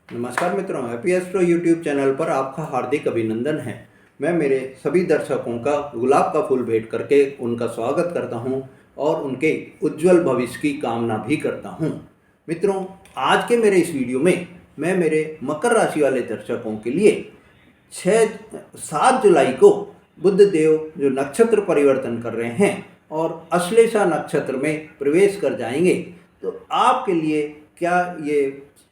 नमस्कार मित्रों, happy astro YouTube channel पर आपका हार्दिक अभिनंदन है। मैं मेरे सभी दर्शकों का गुलाब का फूल भेंट करके उनका स्वागत करता हूं और उनके उज्जवल भविष्य की कामना भी करता हूं। मित्रों, आज के मेरे इस वीडियो में मैं मेरे मकर राशि वाले दर्शकों के लिए 7 जुलाई को बुध देव जो नक्षत्र परिवर्तन कर रहे हैं और अश्लेषा नक्षत्र में प्रवेश कर जाएंगे, तो आपके लिए क्या ये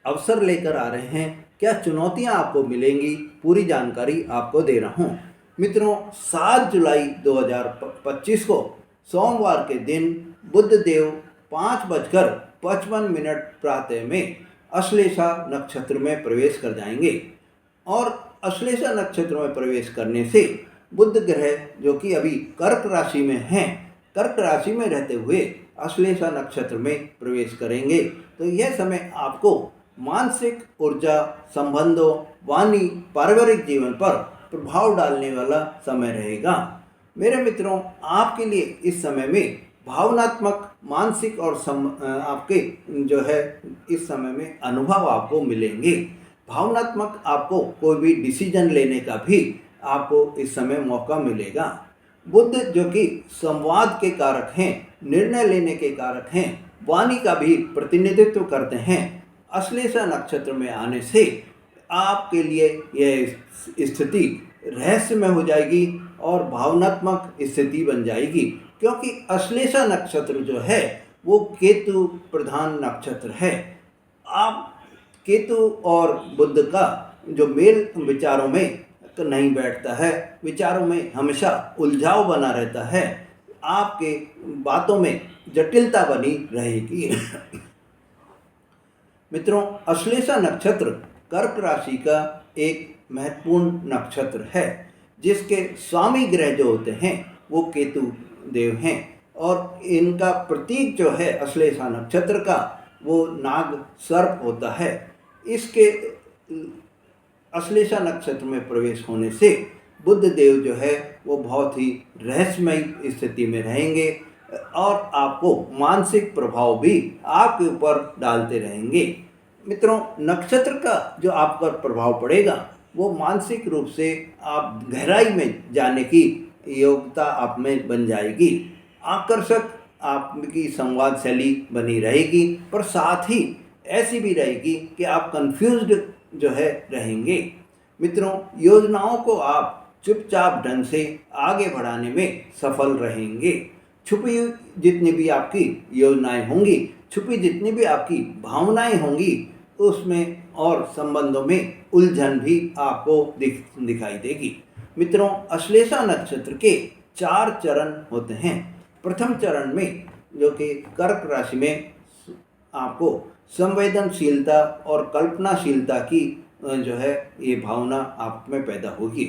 अवसर लेकर आ रहे हैं, क्या चुनौतियां आपको मिलेंगी, पूरी जानकारी आपको दे रहा हूं। मित्रों, 7 जुलाई 2025 को सोमवार के दिन बुध देव 5:55 प्रातः में अश्लेषा नक्षत्र में प्रवेश कर जाएंगे और अश्लेषा नक्षत्र में प्रवेश करने से बुध ग्रह जो कि अभी कर्क राशि में हैं, कर्क राशि में रहते हुए अश्लेषा नक्षत्र में प्रवेश करेंगे। तो यह समय आपको मानसिक ऊर्जा, संबंधों, वाणी, पारिवारिक जीवन पर प्रभाव डालने वाला समय रहेगा। मेरे मित्रों, आपके लिए इस समय में भावनात्मक, मानसिक और आपके जो है इस समय में अनुभव आपको मिलेंगे। भावनात्मक आपको कोई भी डिसीजन लेने का भी आपको इस समय मौका मिलेगा। बुध जो कि संवाद के कारक हैं, निर्णय लेने के कारक हैं, वाणी का भी प्रतिनिधित्व करते हैं, अश्लेषा नक्षत्र में आने से आपके लिए यह स्थिति रहस्यमय हो जाएगी और भावनात्मक स्थिति बन जाएगी, क्योंकि अश्लेषा नक्षत्र जो है वो केतु प्रधान नक्षत्र है। आप केतु और बुध का जो मेल विचारों में नहीं बैठता है, विचारों में हमेशा उलझाव बना रहता है, आपके बातों में जटिलता बनी रहेगी। मित्रों, अश्लेषा नक्षत्र कर्क राशि का एक महत्वपूर्ण नक्षत्र है, जिसके स्वामी ग्रह जो होते हैं वो केतु देव हैं और इनका प्रतीक जो है अश्लेषा नक्षत्र का वो नाग सर्प होता है। इसके अश्लेषा नक्षत्र में प्रवेश होने से बुध देव जो है वो बहुत ही रहस्यमय स्थिति में रहेंगे और आपको मानसिक प्रभाव भी आपके ऊपर डालते रहेंगे। मित्रों, नक्षत्र का जो आप पर प्रभाव पड़ेगा वो मानसिक रूप से आप गहराई में जाने की योग्यता आप में बन जाएगी। आकर्षक आपकी संवाद शैली बनी रहेगी, पर साथ ही ऐसी भी रहेगी कि आप कंफ्यूज्ड जो है रहेंगे। मित्रों, योजनाओं को आप चुपचाप ढंग से आगे बढ़ाने में सफल रहेंगे। छुपी जितनी भी आपकी योजनाएं होंगी, छुपी जितनी भी आपकी भावनाएं होंगी, उसमें और संबंधों में उलझन भी आपको दिखाई देगी। मित्रों, अश्लेषा नक्षत्र के 4 चरण होते हैं। प्रथम चरण में जो कि कर्क राशि में आपको संवेदनशीलता और कल्पनाशीलता की जो है ये भावना आप में पैदा होगी।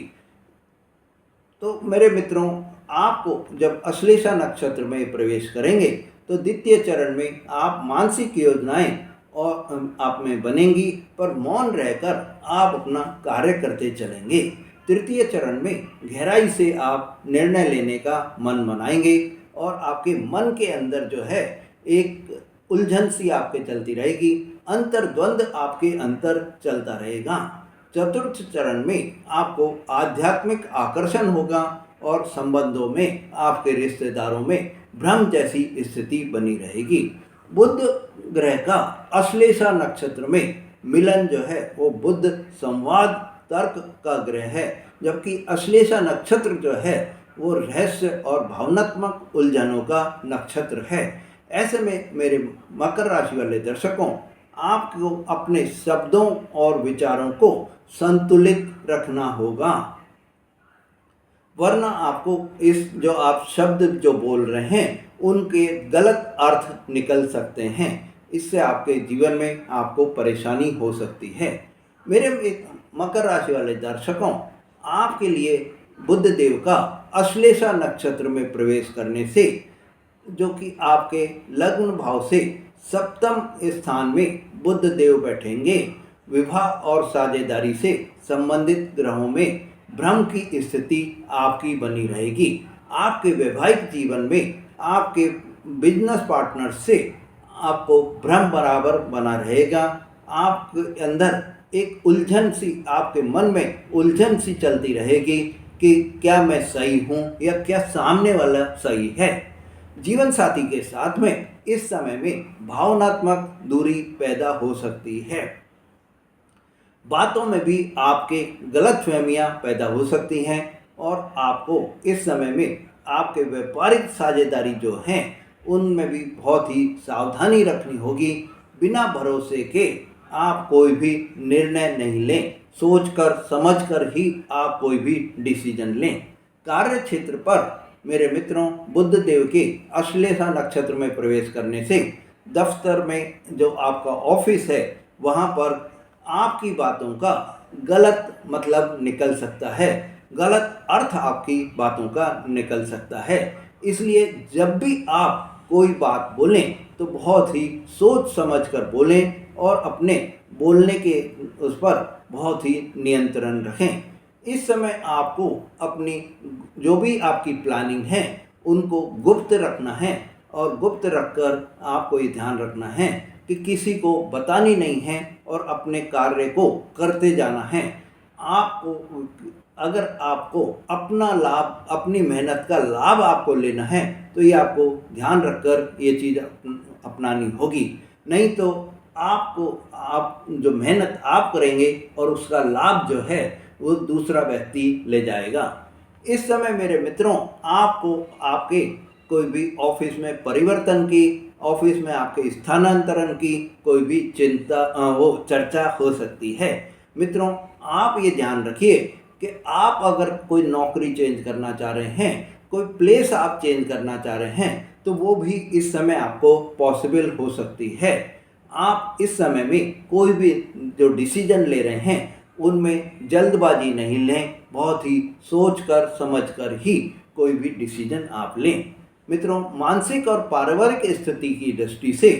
तो मेरे मित्रों, आपको जब अश्लेषा नक्षत्र में प्रवेश करेंगे तो द्वितीय चरण में आप मानसिक योजनाएं और आप में बनेंगी, पर मौन रहकर आप अपना कार्य करते चलेंगे। तृतीय चरण में गहराई से आप निर्णय लेने का मन बनाएंगे और आपके मन के अंदर जो है एक उलझन सी आपके चलती रहेगी, अंतर्द्वंद आपके अंतर चलता रहेगा। चतुर्थ चरण में आपको आध्यात्मिक आकर्षण होगा और संबंधों में, आपके रिश्तेदारों में भ्रम जैसी स्थिति बनी रहेगी। बुध ग्रह का अश्लेषा नक्षत्र में मिलन जो है वो बुध संवाद तर्क का ग्रह है, जबकि अश्लेषा नक्षत्र जो है वो रहस्य और भावनात्मक उलझनों का नक्षत्र है। ऐसे में मेरे मकर राशि वाले दर्शकों, आपको अपने शब्दों और विचारों को संतुलित रखना होगा, वरना आपको इस जो आप शब्द जो बोल रहे हैं उनके गलत अर्थ निकल सकते हैं। इससे आपके जीवन में आपको परेशानी हो सकती है। मेरे मकर राशि वाले दर्शकों, आपके लिए बुध देव का अश्लेषा नक्षत्र में प्रवेश करने से जो कि आपके लग्न भाव से सप्तम स्थान में बुध देव बैठेंगे, विवाह और साझेदारी से संबंधित ग्रहों में भ्रम की स्थिति आपकी बनी रहेगी। आपके वैवाहिक जीवन में आपके बिजनेस पार्टनर से आपको भ्रम बराबर बना रहेगा। आपके अंदर एक उलझन सी, आपके मन में उलझन सी चलती रहेगी कि क्या मैं सही हूँ या क्या सामने वाला सही है। जीवन साथी के साथ में इस समय में भावनात्मक दूरी पैदा हो सकती है। बातों में भी आपके गलतफहमियां पैदा हो सकती हैं और आपको इस समय में आपके व्यापारिक साझेदारी जो हैं उनमें भी बहुत ही सावधानी रखनी होगी। बिना भरोसे के आप कोई भी निर्णय नहीं लें, सोचकर समझकर ही आप कोई भी डिसीजन लें। कार्य क्षेत्र पर मेरे मित्रों, बुध देव के अश्लेषा नक्षत्र में प्रवेश करने से दफ्तर में जो आपका ऑफिस है वहाँ पर आपकी बातों का गलत मतलब निकल सकता है, गलत अर्थ आपकी बातों का निकल सकता है। इसलिए जब भी आप कोई बात बोलें तो बहुत ही सोच समझ कर बोलें और अपने बोलने के उस पर बहुत ही नियंत्रण रखें। इस समय आपको अपनी जो भी आपकी प्लानिंग है उनको गुप्त रखना है और गुप्त रखकर आपको ये ध्यान रखना है कि किसी को बतानी नहीं है और अपने कार्य को करते जाना है। आपको अगर आपको अपना लाभ, अपनी मेहनत का लाभ आपको लेना है तो ये आपको ध्यान रखकर ये चीज़ अपनानी होगी। नहीं तो आप जो मेहनत आप करेंगे और उसका लाभ जो है वो दूसरा व्यक्ति ले जाएगा। इस समय मेरे मित्रों, आपको आपके कोई भी ऑफिस में परिवर्तन की, ऑफिस में आपके स्थानांतरण की कोई भी चर्चा हो सकती है। मित्रों, आप ये ध्यान रखिए कि आप अगर कोई नौकरी चेंज करना चाह रहे हैं, कोई प्लेस आप चेंज करना चाह रहे हैं तो वो भी इस समय आपको पॉसिबल हो सकती है। आप इस समय में कोई भी जो डिसीजन ले रहे हैं उनमें जल्दबाजी नहीं लें, बहुत ही सोच कर समझ कर ही कोई भी डिसीजन आप लें। मित्रों, मानसिक और पारिवारिक स्थिति की दृष्टि से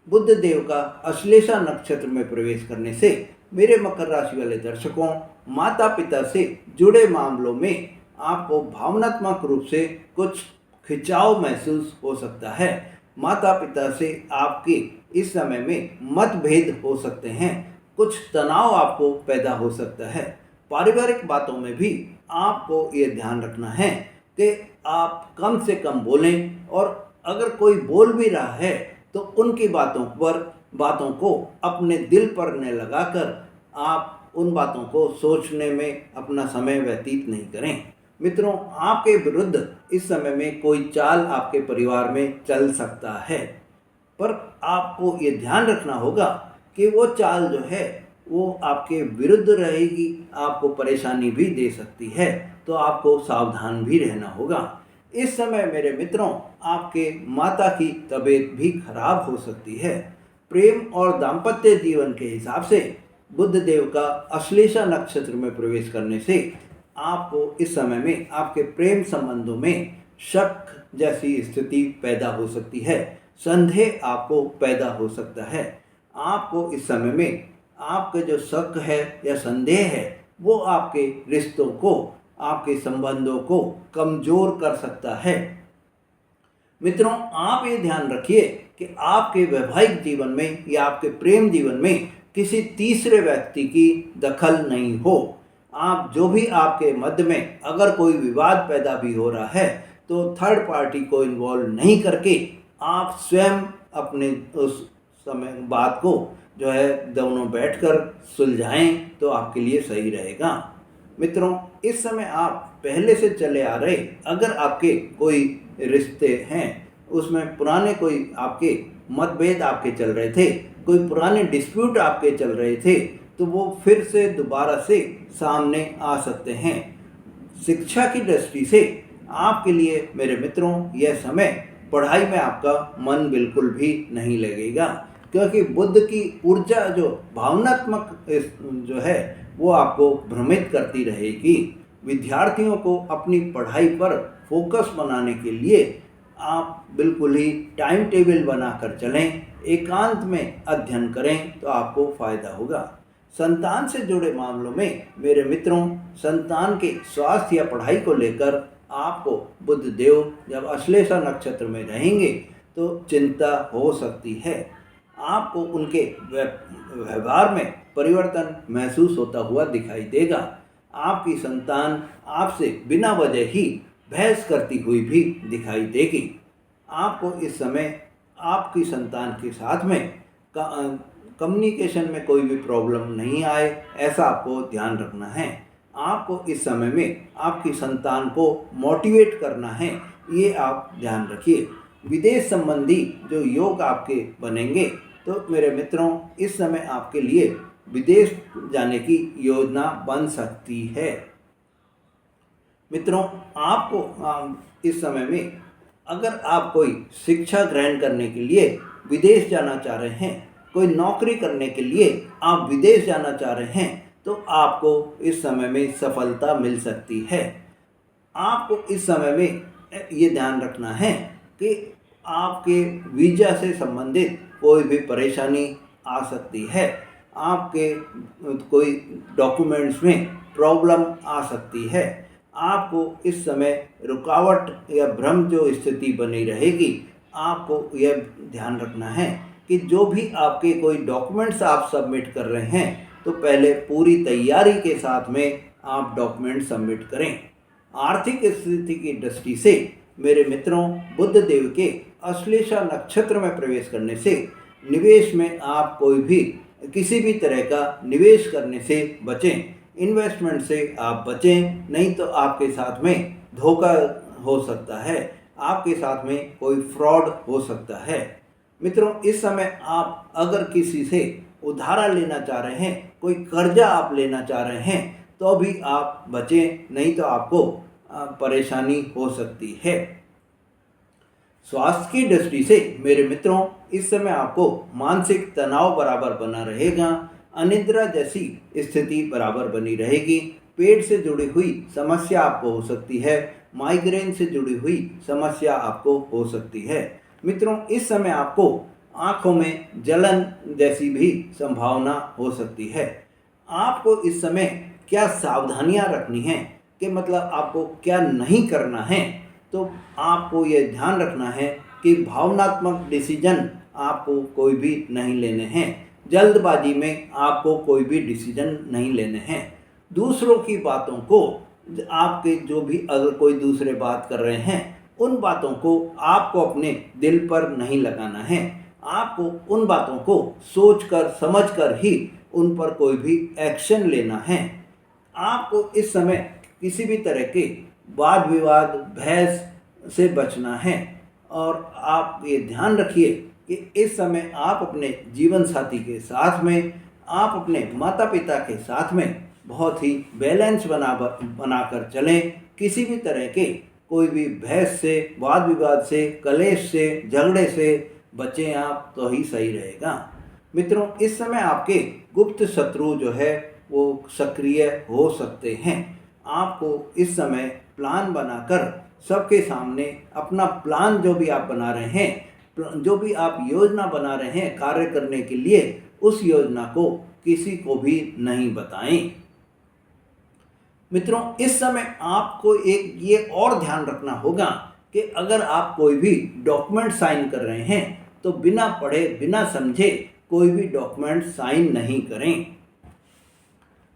बुध देव का अश्लेषा नक्षत्र में प्रवेश करने से मेरे मकर राशि वाले दर्शकों, माता पिता से जुड़े मामलों में आपको भावनात्मक रूप से कुछ खिंचाव महसूस हो सकता है। माता पिता से आपके इस समय में मतभेद हो सकते हैं, कुछ तनाव आपको पैदा हो सकता है। पारिवारिक बातों में भी आपको ये ध्यान रखना है कि आप कम से कम बोलें और अगर कोई बोल भी रहा है तो उनकी बातों को अपने दिल पर न लगाकर आप उन बातों को सोचने में अपना समय व्यतीत नहीं करें। मित्रों, आपके विरुद्ध इस समय में कोई चाल आपके परिवार में चल सकता है, पर आपको ये ध्यान रखना होगा कि वो चाल जो है वो आपके विरुद्ध रहेगी, आपको परेशानी भी दे सकती है, तो आपको सावधान भी रहना होगा। इस समय मेरे मित्रों, आपके माता की तबीयत भी खराब हो सकती है। प्रेम और दाम्पत्य जीवन के हिसाब से बुध देव का अश्लेषा नक्षत्र में प्रवेश करने से आपको इस समय में आपके प्रेम संबंधों में शक जैसी स्थिति पैदा हो सकती है, संदेह आपको पैदा हो सकता है। आपको इस समय में आपके जो शक है या संदेह है वो आपके रिश्तों को, आपके संबंधों को कमज़ोर कर सकता है। मित्रों, आप ये ध्यान रखिए कि आपके वैवाहिक जीवन में या आपके प्रेम जीवन में किसी तीसरे व्यक्ति की दखल नहीं हो। आप जो भी आपके मध्य में अगर कोई विवाद पैदा भी हो रहा है तो थर्ड पार्टी को इन्वॉल्व नहीं करके आप स्वयं अपने उस समय बात को जो है दोनों बैठकर सुलझाएं तो आपके लिए सही रहेगा। मित्रों, इस समय आप पहले से चले आ रहे अगर आपके कोई रिश्ते हैं उसमें पुराने कोई आपके मतभेद आपके चल रहे थे, कोई पुराने डिस्प्यूट आपके चल रहे थे, तो वो फिर से दोबारा से सामने आ सकते हैं। शिक्षा की दृष्टि से आपके लिए मेरे मित्रों यह समय पढ़ाई में आपका मन बिल्कुल भी नहीं लगेगा, क्योंकि बुध की ऊर्जा जो भावनात्मक जो है वो आपको भ्रमित करती रहेगी। विद्यार्थियों को अपनी पढ़ाई पर फोकस बनाने के लिए आप बिल्कुल ही टाइम टेबल बनाकर चलें, एकांत में अध्ययन करें तो आपको फ़ायदा होगा। संतान से जुड़े मामलों में मेरे मित्रों, संतान के स्वास्थ्य या पढ़ाई को लेकर आपको बुध देव जब अश्लेषा नक्षत्र में रहेंगे तो चिंता हो सकती है। आपको उनके व्यवहार में परिवर्तन महसूस होता हुआ दिखाई देगा। आपकी संतान आपसे बिना वजह ही बहस करती हुई भी दिखाई देगी। आपको इस समय आपकी संतान के साथ में कम्युनिकेशन में कोई भी प्रॉब्लम नहीं आए, ऐसा आपको ध्यान रखना है। आपको इस समय में आपकी संतान को मोटिवेट करना है, ये आप ध्यान रखिए। विदेश संबंधी जो योग आपके बनेंगे, तो मेरे मित्रों इस समय आपके लिए विदेश जाने की योजना बन सकती है। मित्रों आपको इस समय में अगर आप कोई शिक्षा ग्रहण करने के लिए विदेश जाना चाह रहे हैं, कोई नौकरी करने के लिए आप विदेश जाना चाह रहे हैं, तो आपको इस समय में सफलता मिल सकती है। आपको इस समय में ये ध्यान रखना है कि आपके वीज़ा से संबंधित कोई भी परेशानी आ सकती है, आपके कोई डॉक्यूमेंट्स में प्रॉब्लम आ सकती है। आपको इस समय रुकावट या भ्रम जो स्थिति बनी रहेगी, आपको यह ध्यान रखना है कि जो भी आपके कोई डॉक्यूमेंट्स आप सबमिट कर रहे हैं, तो पहले पूरी तैयारी के साथ में आप डॉक्यूमेंट सबमिट करें। आर्थिक स्थिति की दृष्टि से मेरे मित्रों, बुध देव के अश्लेषा नक्षत्र में प्रवेश करने से निवेश में आप कोई भी किसी भी तरह का निवेश करने से बचें, इन्वेस्टमेंट से आप बचें, नहीं तो आपके साथ में धोखा हो सकता है, आपके साथ में कोई फ्रॉड हो सकता है। मित्रों इस समय आप अगर किसी से उधारा लेना चाह रहे हैं, कोई कर्जा आप लेना चाह रहे हैं, तो भी आप बचें, नहीं तो आपको परेशानी हो सकती है। स्वास्थ्य की दृष्टि से मेरे मित्रों इस समय आपको मानसिक तनाव बराबर बना रहेगा, अनिद्रा जैसी स्थिति बराबर बनी रहेगी, पेट से जुड़ी हुई समस्या आपको हो सकती है, माइग्रेन से जुड़ी हुई समस्या आपको हो सकती है। मित्रों इस समय आपको आँखों में जलन जैसी भी संभावना हो सकती है। आपको इस समय क्या सावधानियां रखनी हैं कि मतलब आपको क्या नहीं करना है, तो आपको ये ध्यान रखना है कि भावनात्मक डिसीजन आपको कोई भी नहीं लेने हैं, जल्दबाजी में आपको कोई भी डिसीजन नहीं लेने हैं। दूसरों की बातों को आपके जो भी अगर कोई दूसरे बात कर रहे हैं, उन बातों को आपको अपने दिल पर नहीं लगाना है। आपको उन बातों को सोचकर समझकर ही उन पर कोई भी एक्शन लेना है। आपको इस समय किसी भी तरह के वाद विवाद बहस से बचना है, और आप ये ध्यान रखिए कि इस समय आप अपने जीवन साथी के साथ में, आप अपने माता पिता के साथ में बहुत ही बैलेंस बनाकर चलें। किसी भी तरह के कोई भी बहस से, वाद विवाद से, कलेश से, झगड़े से बचें आप, तो ही सही रहेगा। मित्रों इस समय आपके गुप्त शत्रु जो है वो सक्रिय हो सकते हैं। आपको इस समय प्लान बनाकर सबके सामने अपना प्लान जो भी आप बना रहे हैं, जो भी आप योजना बना रहे हैं कार्य करने के लिए, उस योजना को किसी को भी नहीं बताएं। मित्रों इस समय आपको एक ये और ध्यान रखना होगा कि अगर आप कोई भी डॉक्यूमेंट साइन कर रहे हैं, तो बिना पढ़े बिना समझे कोई भी डॉक्यूमेंट साइन नहीं करें।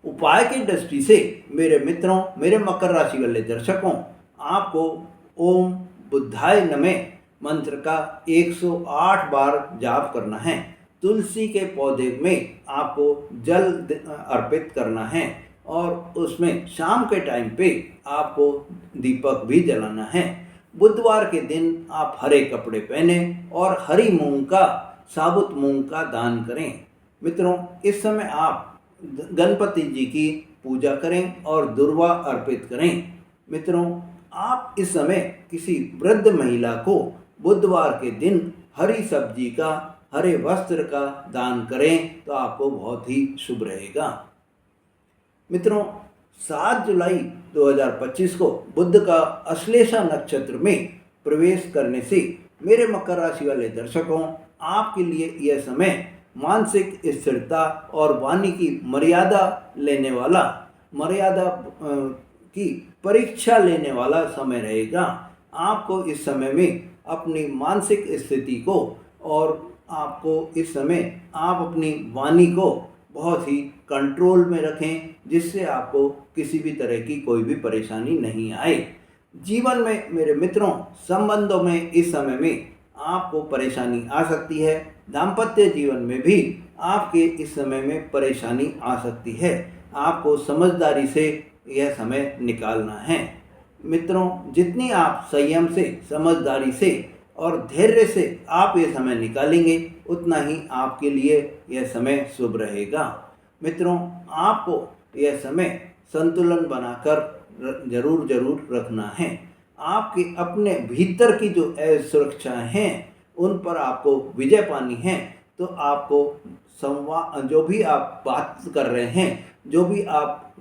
उपाय की दृष्टि से मेरे मित्रों, मेरे मकर राशि वाले दर्शकों, आपको ओम बुद्धाय नमः मंत्र का 108 बार जाप करना है। तुलसी के पौधे में आपको जल अर्पित करना है, और उसमें शाम के टाइम पे आपको दीपक भी जलाना है। बुधवार के दिन आप हरे कपड़े पहने और हरी मूंग का, साबुत मूंग का दान करें। मित्रों इस समय आप गणपति जी की पूजा करें और दुर्वा अर्पित करें। मित्रों आप इस समय किसी वृद्ध महिला को बुधवार के दिन हरी सब्जी का, हरे वस्त्र का दान करें, तो आपको बहुत ही शुभ रहेगा। मित्रों 7 जुलाई 2025 को बुध का अश्लेषा नक्षत्र में प्रवेश करने से मेरे मकर राशि वाले दर्शकों, आपके लिए यह समय मानसिक स्थिरता और वाणी की मर्यादा लेने वाला, मर्यादा की परीक्षा लेने वाला समय रहेगा। आपको इस समय में अपनी मानसिक स्थिति को और आपको इस समय आप अपनी वाणी को बहुत ही कंट्रोल में रखें, जिससे आपको किसी भी तरह की कोई भी परेशानी नहीं आए। जीवन में मेरे मित्रों, संबंधों में इस समय में आपको परेशानी आ सकती है। दाम्पत्य जीवन में भी आपके इस समय में परेशानी आ सकती है। आपको समझदारी से यह समय निकालना है। मित्रों, जितनी आप संयम से, समझदारी से और धैर्य से आप ये समय निकालेंगे, उतना ही आपके लिए यह समय शुभ रहेगा। मित्रों, आपको यह समय संतुलन बनाकर जरूर रखना है। आपके अपने भीतर की जो सुरक्षाएं हैं, उन पर आपको विजय पानी है। तो आपको संवाद, जो भी आप बात कर रहे हैं, जो भी आप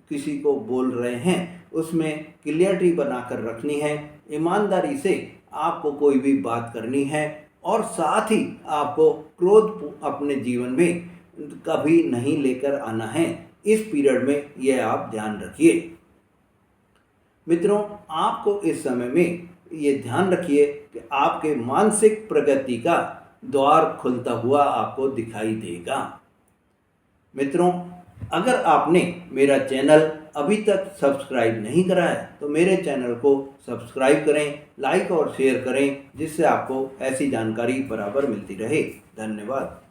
किसी को बोल रहे हैं, उसमें क्लियरिटी बनाकर रखनी है। ईमानदारी से आपको कोई भी बात करनी है, और साथ ही आपको क्रोध अपने जीवन में कभी नहीं लेकर आना है। इस पीरियड में यह आप ध्यान रखिए। मित्रों, आपको इस समय में ये ध्यान रखिए कि आपके मानसिक प्रगति का द्वार खुलता हुआ आपको दिखाई देगा। मित्रों, अगर आपने मेरा चैनल अभी तक सब्सक्राइब नहीं करा है, तो मेरे चैनल को सब्सक्राइब करें, लाइक और शेयर करें, जिससे आपको ऐसी जानकारी बराबर मिलती रहे। धन्यवाद।